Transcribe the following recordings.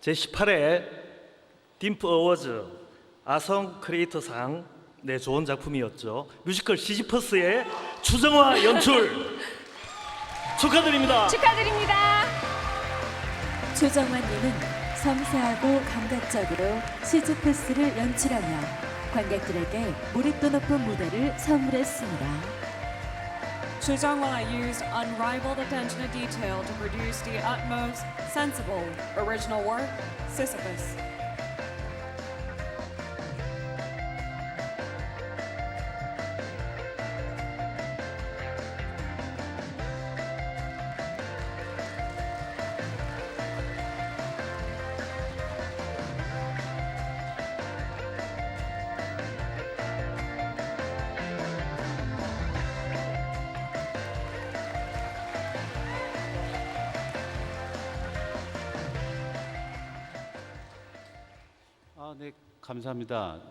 제18회 딤프 어워즈 아성 크리에이터상 좋은 작품이었죠. 뮤지컬 시지퍼스의 추정화 연출 축하드립니다. 축하드립니다. 조정환님은 섬세하고 감각적으로 시즈프스를 연출하며 관객들에게 몰입도 높은 무대를 선물했습니다. Chu Jung-hwa used unrivaled attention to detail to produce the utmost sensible original work, Sisyphus. 네, 감사합니다.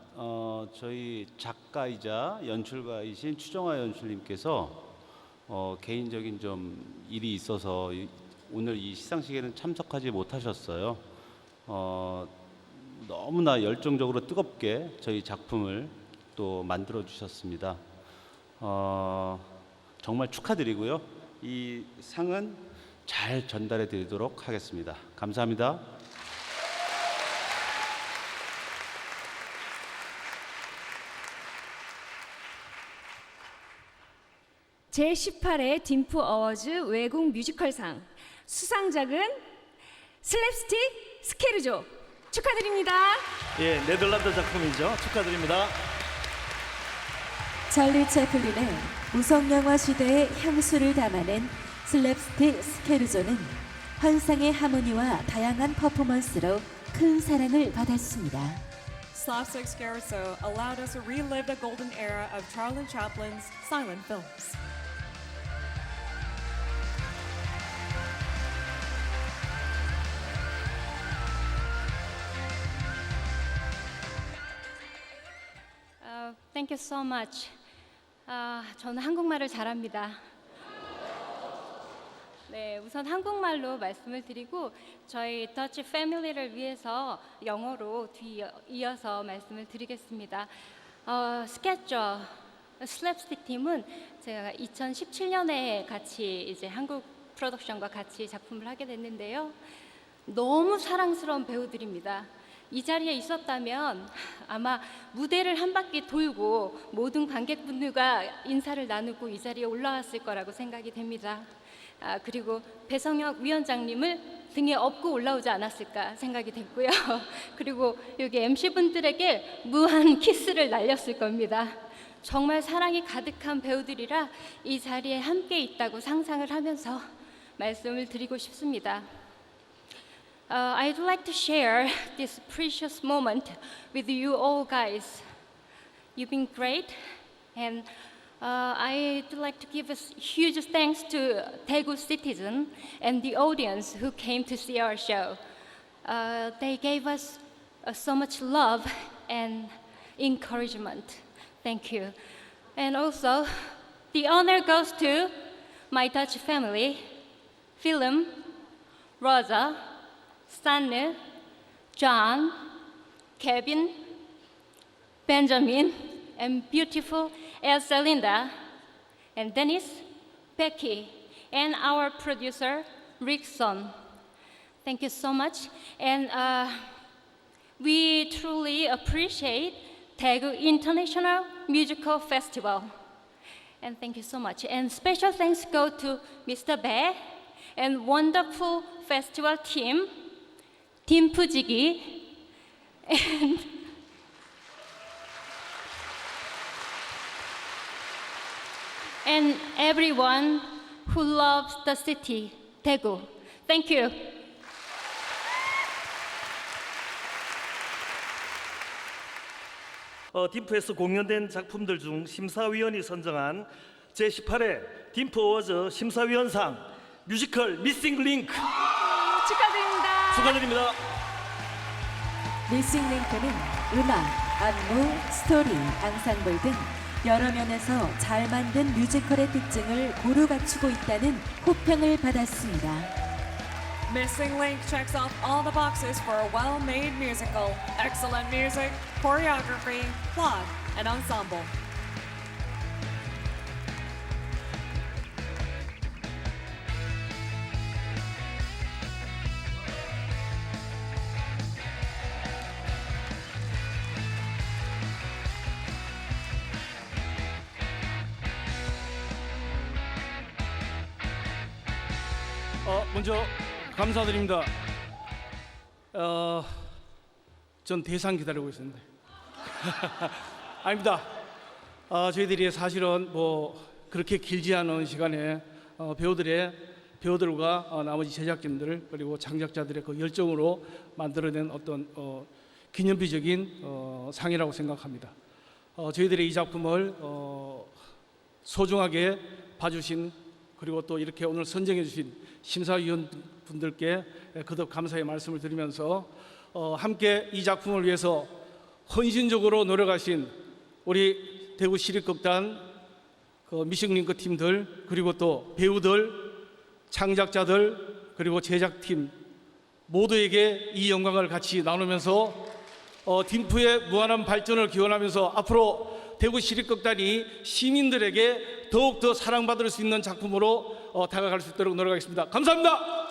저희 작가이자 연출가이신 추정화 연출님께서 개인적인 좀 일이 있어서 오늘 이 시상식에는 참석하지 못하셨어요. 너무나 열정적으로 뜨겁게 저희 작품을 또 만들어 주셨습니다. 정말 축하드리고요. 이 상은 잘 전달해 드리도록 하겠습니다. 감사합니다. 제18회 딤프 어워즈 외국 뮤지컬상 수상작은 슬랩스틱 스케르조 축하드립니다. 예, 네덜란드 작품이죠. 축하드립니다. 찰리 채플린의 무성영화 시대의 향수를 담아낸 슬랩스틱 스케르조는 환상의 하모니와 다양한 퍼포먼스로 큰 사랑을 받았습니다. Slapstick Scherzo allowed us to relive the golden era of Charlie Chaplin's silent films. Thank you so much. 저는 한국말을 잘합니다. 네, 우선 한국말로 말씀을 드리고 저희 더치 패밀리를 위해서 영어로 이어서 말씀을 드리겠습니다. 스케쳐 슬랩스틱 팀은 제가 2017년에 같이 이제 한국 프로덕션과 같이 작품을 하게 됐는데요. 너무 사랑스러운 배우들입니다. 이 자리에 있었다면 아마 무대를 한 바퀴 돌고 모든 관객분들과 인사를 나누고 이 자리에 올라왔을 거라고 생각이 됩니다. 그리고 배성혁 위원장님을 등에 업고 올라오지 않았을까 생각이 됐고요. 그리고 여기 MC분들에게 무한 키스를 날렸을 겁니다. 정말 사랑이 가득한 배우들이라 이 자리에 함께 있다고 상상을 하면서 말씀을 드리고 싶습니다. I'd like to share this precious moment with you all guys. You've been great, and I'd like to give a huge thanks to Daegu citizen and the audience who came to see our show. They gave us so much love and encouragement. Thank you. And also, the honor goes to my Dutch family, Willem, Rosa, Sanne, John, Kevin, Benjamin, and beautiful Elsa Linda, and Dennis, Becky, and our producer, Rickson. Thank you so much. And we truly appreciate Daegu International Musical Festival. And thank you so much. And special thanks go to Mr. Bae and wonderful festival team, 딤프지기, and everyone who loves the city, Daegu. Thank you. 딤프에서 공연된 작품들 중 심사위원이 선정한 제18회 딤프 어워즈 심사위원상 뮤지컬 미싱 링크 축하드립니다. 축하드립니다. 미싱 링크는 음악, 안무, 스토리, 앙상블 등 여러 면에서 잘 만든 뮤지컬의 특징을 고루 갖추고 있다는 호평을 받았습니다. Missing Link checks off all the boxes for a well-made musical. Excellent music, choreography, plot, and ensemble. 먼저 감사드립니다. 전 대상 기다리고 있었는데 아닙니다. 저희들이 사실은 뭐 그렇게 길지 않은 시간에 배우들과 나머지 제작진들 그리고 창작자들의 그 열정으로 만들어낸 어떤 기념비적인 상이라고 생각합니다. 저희들의 이 작품을 소중하게 봐주신 그리고 또 이렇게 오늘 선정해 주신 심사위원분들께 거듭 감사의 말씀을 드리면서 함께 이 작품을 위해서 헌신적으로 노력하신 우리 대구 시립극단 미싱링크 팀들 그리고 또 배우들, 창작자들 그리고 제작팀 모두에게 이 영광을 같이 나누면서 딤프의 무한한 발전을 기원하면서 앞으로 대구 시립극단이 시민들에게 더욱더 사랑받을 수 있는 작품으로 다가갈 수 있도록 노력하겠습니다. 감사합니다.